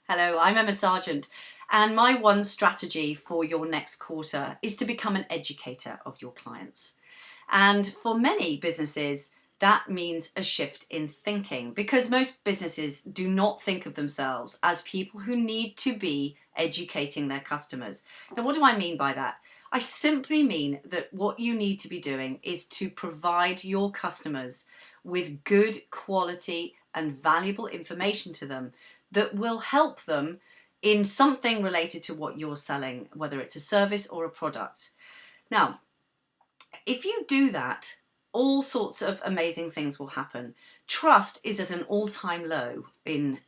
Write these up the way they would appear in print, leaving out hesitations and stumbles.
Hello, I'm Emma Sargent, and my one strategy for your next quarter is to become an educator of your clients. And for many businesses, that means a shift in thinking because most businesses do not think of themselves as people who need to be educating their customers. Now, what do I mean by that? I simply mean that what you need to be doing is to provide your customers with good quality and valuable information to them that will help them in something related to what you're selling, whether it's a service or a product. Now, if you do that, all sorts of amazing things will happen. Trust is at an all-time low in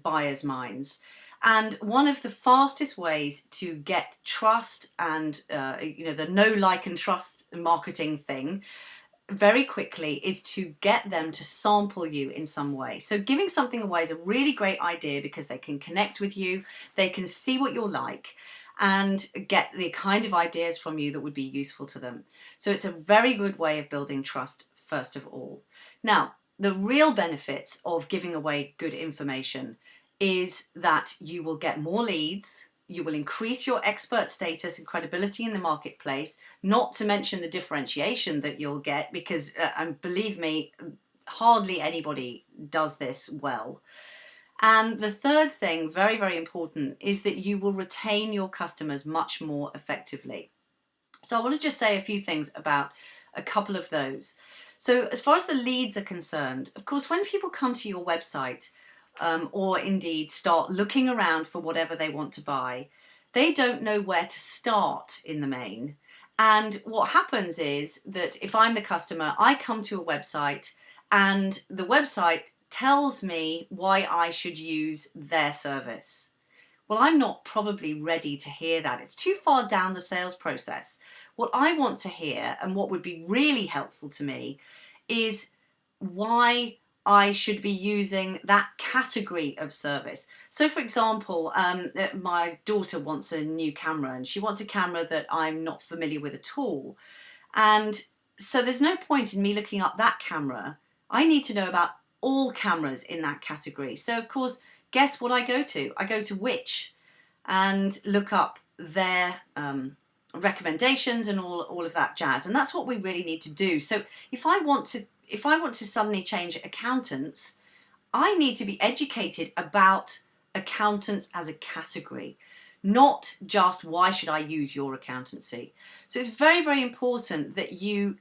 buyers' minds. And one of the fastest ways to get trust and the know, like, and trust marketing thing very quickly is to get them to sample you in some way. So giving something away is a really great idea because they can connect with you, they can see what you're like, and get the kind of ideas from you that would be useful to them. So it's a very good way of building trust, first of all. Now, the real benefits of giving away good information is that you will get more leads, you will increase your expert status and credibility in the marketplace, not to mention the differentiation that you'll get because, and believe me, hardly anybody does this well. And the third thing, very, very important, is that you will retain your customers much more effectively. So I want to just say a few things about a couple of those. So as far as the leads are concerned, of course, when people come to your website, or indeed start looking around for whatever they want to buy, they don't know where to start in the main. And what happens is that if I'm the customer, I come to a website and the website tells me why I should use their service. Well, I'm not probably ready to hear that. It's too far down the sales process. What I want to hear, and what would be really helpful to me, is why I should be using that category of service. So for example, my daughter wants a new camera and she wants a camera that I'm not familiar with at all. And so there's no point in me looking up that camera. I need to know about all cameras in that category. So of course, guess what I go to? I go to Which and look up their recommendations and all of that jazz. And that's what we really need to do. So if I want to suddenly change accountants, I need to be educated about accountants as a category, not just why should I use your accountancy. So it's very, very important that you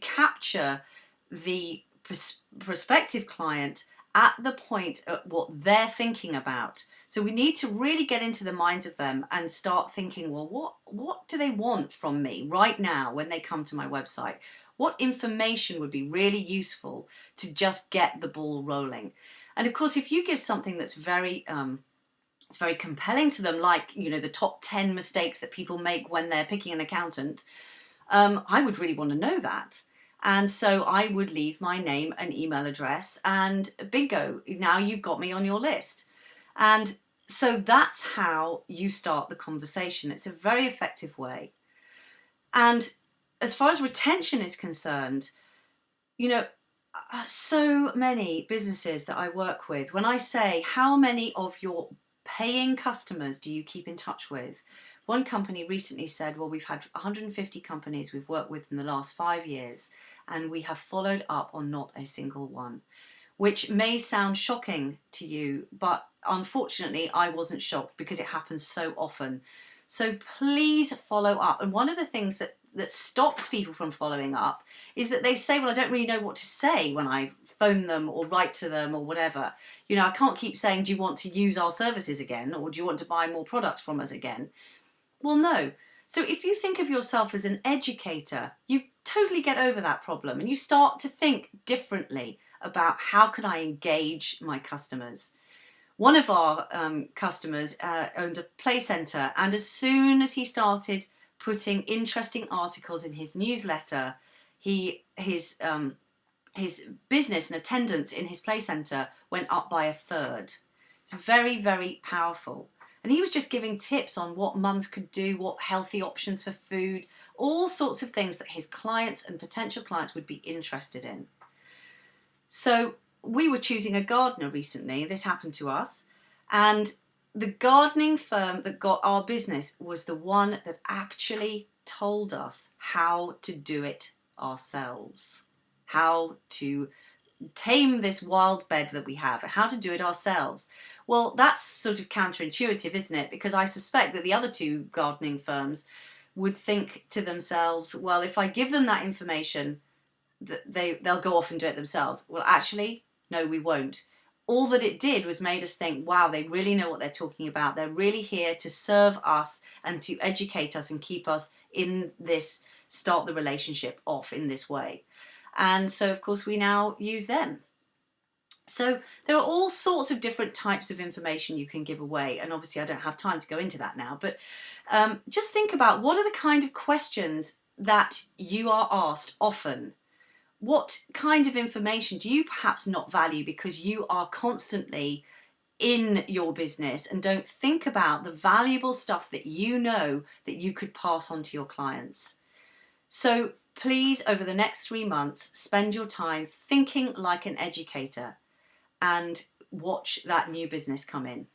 capture the prospective client at the point at what they're thinking about. So we need to really get into the minds of them and start thinking, well, what do they want from me right now when they come to my website? What information would be really useful to just get the ball rolling? And of course, if you give something that's very it's very compelling to them, like, the top 10 mistakes that people make when they're picking an accountant, I would really want to know that. And so I would leave my name and email address and bingo, now you've got me on your list. And so that's how you start the conversation. It's a very effective way. And as far as retention is concerned, so many businesses that I work with, when I say, how many of your paying customers do you keep in touch with? One company recently said, well, we've had 150 companies we've worked with in the last 5 years, and we have followed up on not a single one, which may sound shocking to you, but unfortunately I wasn't shocked because it happens so often. So please follow up. And one of the things that stops people from following up is that they say, well, I don't really know what to say when I phone them or write to them or whatever. I can't keep saying, do you want to use our services again? Or do you want to buy more products from us again? Well, no. So if you think of yourself as an educator, you totally get over that problem and you start to think differently about how can I engage my customers. One of our customers owns a play centre, and as soon as he started putting interesting articles in his newsletter, his business and attendance in his play centre went up by a third. It's very, very powerful. And he was just giving tips on what mums could do, what healthy options for food, all sorts of things that his clients and potential clients would be interested in. So we were choosing a gardener recently. This happened to us. And the gardening firm that got our business was the one that actually told us how to do it ourselves, how to tame this wild bed that we have, how to do it ourselves. Well, that's sort of counterintuitive, isn't it? Because I suspect that the other two gardening firms would think to themselves, well, if I give them that information, they'll go off and do it themselves. Well, actually, no, we won't. All that it did was made us think, wow, they really know what they're talking about. They're really here to serve us and to educate us and keep us in this, start the relationship off in this way. And so, of course, we now use them. So there are all sorts of different types of information you can give away. And obviously, I don't have time to go into that now. But just think about, what are the kind of questions that you are asked often? What kind of information do you perhaps not value because you are constantly in your business and don't think about the valuable stuff that you know that you could pass on to your clients? So please, over the next 3 months, spend your time thinking like an educator and watch that new business come in.